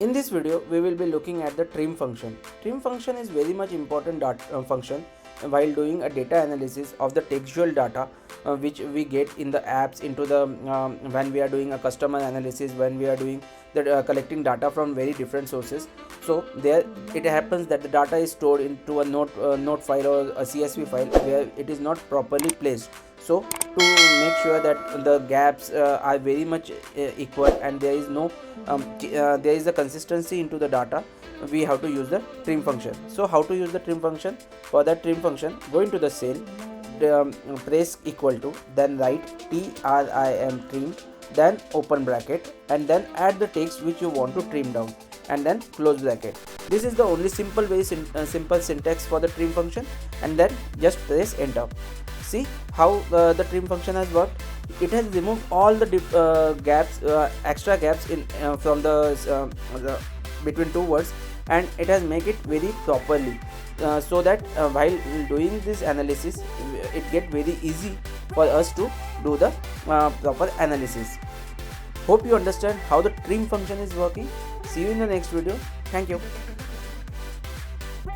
In this video, we will be looking at the trim function. Trim function is very much important function while doing a data analysis of the textual data which we get in the apps into the when we are doing a customer analysis, when we are doing the collecting data from very different sources. So there it happens that the data is stored into a note file or a CSV file where it is not properly placed. So to make sure that the gaps are very much equal and there is no there is a consistency into the data, we have to use the trim function. So how to use the trim function? For that trim function, go into the cell, press equal to, then write trim, then open bracket, and then add the text which you want to trim down, and then close bracket. This is the only simple syntax for the trim function, and then just press enter. See how the trim function has worked. It has removed all the gaps, extra gaps in from the between two words, and it has made it very properly, so that while doing this analysis, it get very easy for us to do the proper analysis. Hope you understand how the trim function is working. See you in the next video. Thank you.